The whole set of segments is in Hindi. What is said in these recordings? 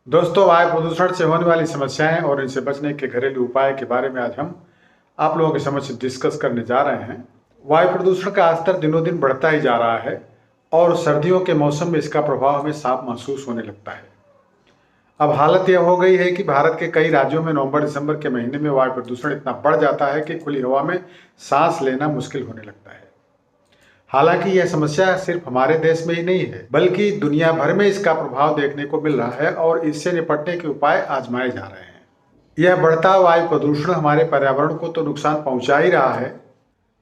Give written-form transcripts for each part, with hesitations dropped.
दोस्तों, वायु प्रदूषण से होने वाली समस्याएं और इनसे बचने के घरेलू उपाय के बारे में आज हम आप लोगों के समक्ष डिस्कस करने जा रहे हैं। वायु प्रदूषण का स्तर दिनों दिन बढ़ता ही जा रहा है और सर्दियों के मौसम में इसका प्रभाव हमें साफ महसूस होने लगता है। अब हालत यह हो गई है कि भारत के कई राज्यों में नवंबर दिसंबर के महीने में वायु प्रदूषण इतना बढ़ जाता है कि खुली हवा में सांस लेना मुश्किल होने लगता है। हालांकि यह समस्या सिर्फ हमारे देश में ही नहीं है, बल्कि दुनिया भर में इसका प्रभाव देखने को मिल रहा है और इससे निपटने के उपाय आजमाए जा रहे हैं। यह बढ़ता वायु प्रदूषण हमारे पर्यावरण को तो नुकसान पहुंचा ही रहा है,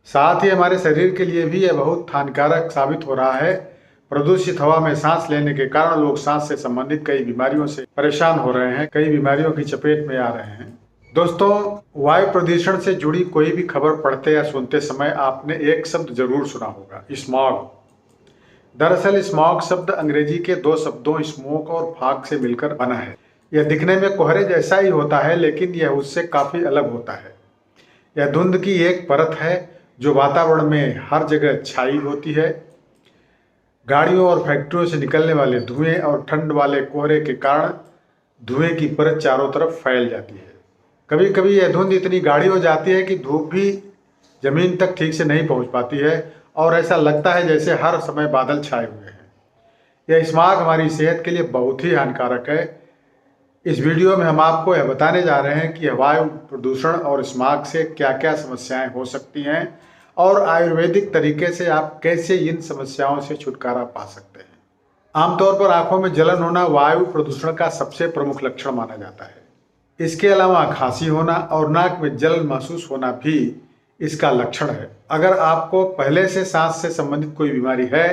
साथ ही हमारे शरीर के लिए भी यह बहुत हानिकारक साबित हो रहा है। प्रदूषित हवा में सांस लेने के कारण लोग सांस से संबंधित कई बीमारियों से परेशान हो रहे हैं, कई बीमारियों की चपेट में आ रहे हैं। दोस्तों, वायु प्रदूषण से जुड़ी कोई भी खबर पढ़ते या सुनते समय आपने एक शब्द जरूर सुना होगा, स्मॉग। दरअसल स्मॉग शब्द अंग्रेजी के दो शब्दों स्मोक और फॉग से मिलकर बना है। यह दिखने में कोहरे जैसा ही होता है, लेकिन यह उससे काफी अलग होता है। यह धुंध की एक परत है जो वातावरण में हर जगह छाई होती है। गाड़ियों और फैक्ट्रियों से निकलने वाले धुएं और ठंड वाले कोहरे के कारण धुएं की परत चारों तरफ फैल जाती है। कभी कभी यह धुंध इतनी गाढ़ी हो जाती है कि धूप भी जमीन तक ठीक से नहीं पहुंच पाती है और ऐसा लगता है जैसे हर समय बादल छाए हुए हैं। यह स्मॉग हमारी सेहत के लिए बहुत ही हानिकारक है। इस वीडियो में हम आपको यह बताने जा रहे हैं कि वायु प्रदूषण और स्मॉग से क्या क्या समस्याएं हो सकती हैं और आयुर्वेदिक तरीके से आप कैसे इन समस्याओं से छुटकारा पा सकते हैं। आमतौर पर आंखों में जलन होना वायु प्रदूषण का सबसे प्रमुख लक्षण माना जाता है। इसके अलावा खांसी होना और नाक में जलन महसूस होना भी इसका लक्षण है। अगर आपको पहले से सांस से संबंधित कोई बीमारी है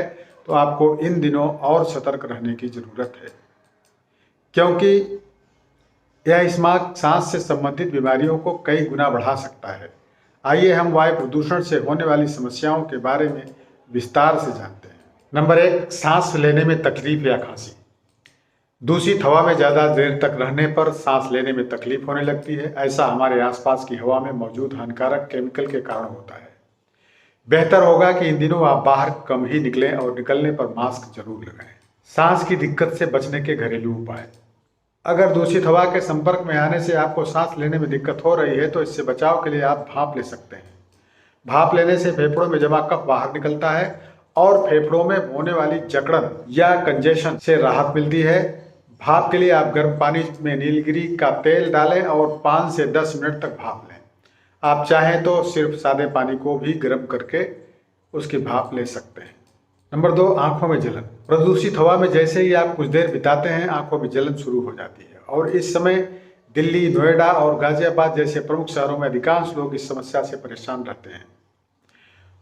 तो आपको इन दिनों और सतर्क रहने की जरूरत है, क्योंकि यह स्मॉग सांस से संबंधित बीमारियों को कई गुना बढ़ा सकता है। आइए हम वायु प्रदूषण से होने वाली समस्याओं के बारे में विस्तार से जानते हैं। नंबर 1, सांस लेने में तकलीफ या खांसी। दूषित हवा में ज़्यादा देर तक रहने पर सांस लेने में तकलीफ होने लगती है। ऐसा हमारे आसपास की हवा में मौजूद हानिकारक केमिकल के कारण होता है। बेहतर होगा कि इन दिनों आप बाहर कम ही निकलें और निकलने पर मास्क जरूर लगाएं। सांस की दिक्कत से बचने के घरेलू उपाय। अगर दूषित हवा के संपर्क में आने से आपको सांस लेने में दिक्कत हो रही है तो इससे बचाव के लिए आप भाप ले सकते हैं। भाप लेने से फेफड़ों में जमा कफ बाहर निकलता है और फेफड़ों में होने वाली जकड़न या कंजेशन से राहत मिलती है। भाप के लिए आप गर्म पानी में नीलगिरी का तेल डालें और 5 से 10 मिनट तक भाप लें। आप चाहें तो सिर्फ सादे पानी को भी गर्म करके उसकी भाप ले सकते हैं। नंबर 2, आंखों में जलन। प्रदूषित हवा में जैसे ही आप कुछ देर बिताते हैं, आंखों में जलन शुरू हो जाती है और इस समय दिल्ली, नोएडा और गाजियाबाद जैसे प्रमुख शहरों में अधिकांश लोग इस समस्या से परेशान रहते हैं।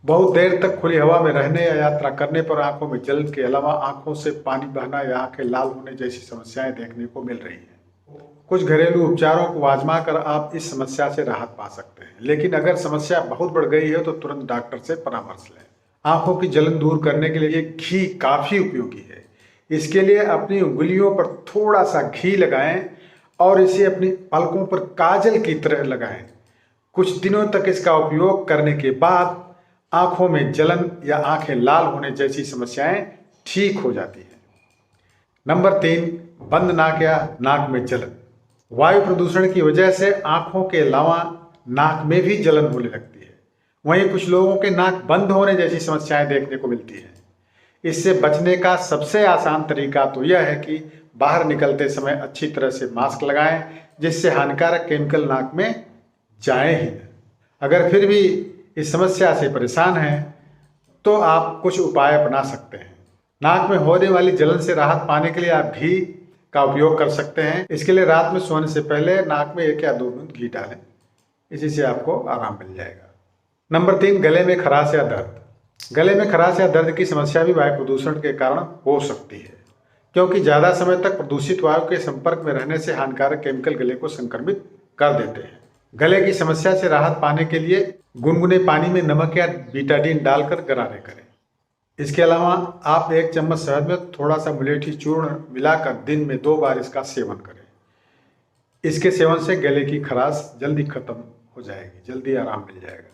बहुत देर तक खुली हवा में रहने या यात्रा करने पर आंखों में जलन के अलावा आंखों से पानी बहना या आंखें लाल होने जैसी समस्याएं देखने को मिल रही हैं। कुछ घरेलू उपचारों को आजमा कर आप इस समस्या से राहत पा सकते हैं, लेकिन अगर समस्या बहुत बढ़ गई है तो तुरंत डॉक्टर से परामर्श लें। आंखों की जलन दूर करने के लिए घी काफी उपयोगी है। इसके लिए अपनी उंगलियों पर थोड़ा सा घी लगाएं और इसे अपनी पलकों पर काजल की तरह लगाएं। कुछ दिनों तक इसका उपयोग करने के बाद आंखों में जलन या आंखें लाल होने जैसी समस्याएं ठीक हो जाती हैं। नंबर 3, बंद नाक या नाक में जलन। वायु प्रदूषण की वजह से आंखों के अलावा नाक में भी जलन होने लगती है। वहीं कुछ लोगों के नाक बंद होने जैसी समस्याएं देखने को मिलती हैं। इससे बचने का सबसे आसान तरीका तो यह है कि बाहर निकलते समय अच्छी तरह से मास्क लगाएं, जिससे हानिकारक केमिकल नाक में जाए ही नहीं। अगर फिर भी इस समस्या से परेशान हैं तो आप कुछ उपाय अपना सकते हैं। नाक में होने वाली जलन से राहत पाने के लिए आप घी का उपयोग कर सकते हैं। इसके लिए रात में सोने से पहले नाक में 1 या 2 बूंद घी डालें, इसी से आपको आराम मिल जाएगा। नंबर 3, गले में खराश या दर्द। गले में खराश या दर्द की समस्या भी वायु प्रदूषण के कारण हो सकती है, क्योंकि ज़्यादा समय तक प्रदूषित वायु के संपर्क में रहने से हानिकारक केमिकल गले को संक्रमित कर देते हैं। गले की समस्या से राहत पाने के लिए गुनगुने पानी में नमक या बीटाडीन डालकर गरारे करें। इसके अलावा आप 1 चम्मच शहद में थोड़ा सा मुलेठी चूर्ण मिलाकर दिन में 2 बार इसका सेवन करें। इसके सेवन से गले की खराश जल्दी खत्म हो जाएगी, जल्दी आराम मिल जाएगा।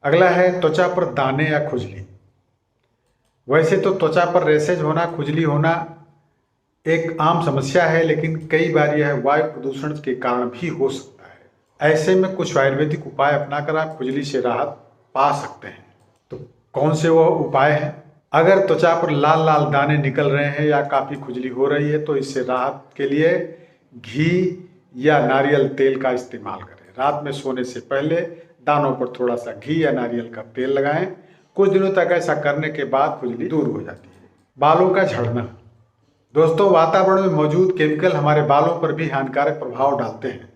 अगला है त्वचा पर दाने या खुजली। वैसे तो त्वचा पर रैशेज होना, खुजली होना एक आम समस्या है, लेकिन कई बार यह वायु प्रदूषण के कारण भी हो सकता है। ऐसे में कुछ आयुर्वेदिक उपाय अपनाकर आप खुजली से राहत पा सकते हैं। तो कौन से वो उपाय हैं? अगर त्वचा पर लाल लाल दाने निकल रहे हैं या काफ़ी खुजली हो रही है तो इससे राहत के लिए घी या नारियल तेल का इस्तेमाल करें। रात में सोने से पहले दानों पर थोड़ा सा घी या नारियल का तेल लगाएं। कुछ दिनों तक ऐसा करने के बाद खुजली दूर हो जाती है। बालों का झड़ना। दोस्तों, वातावरण में मौजूद केमिकल हमारे बालों पर भी हानिकारक प्रभाव डालते हैं।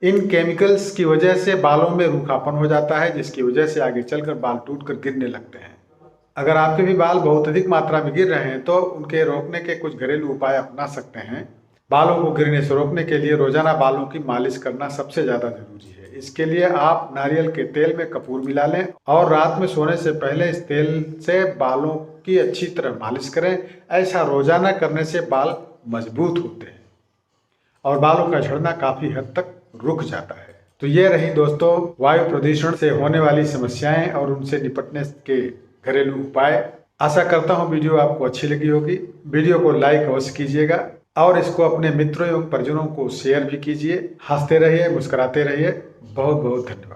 इन केमिकल्स की वजह से बालों में रूखापन हो जाता है, जिसकी वजह से आगे चलकर बाल टूटकर गिरने लगते हैं। अगर आपके भी बाल बहुत अधिक मात्रा में गिर रहे हैं तो उनके रोकने के कुछ घरेलू उपाय अपना सकते हैं। बालों को गिरने से रोकने के लिए रोजाना बालों की मालिश करना सबसे ज़्यादा जरूरी है। इसके लिए आप नारियल के तेल में कपूर मिला लें और रात में सोने से पहले इस तेल से बालों की अच्छी तरह मालिश करें। ऐसा रोजाना करने से बाल मजबूत होते हैं और बालों का झड़ना काफ़ी हद तक रुक जाता है। तो ये रही दोस्तों वायु प्रदूषण से होने वाली समस्याएं और उनसे निपटने के घरेलू उपाय। आशा करता हूँ वीडियो आपको अच्छी लगी होगी। वीडियो को लाइक अवश्य कीजिएगा और इसको अपने मित्रों एवं परिजनों को शेयर भी कीजिए। हंसते रहिए, मुस्कुराते रहिए। बहुत बहुत धन्यवाद।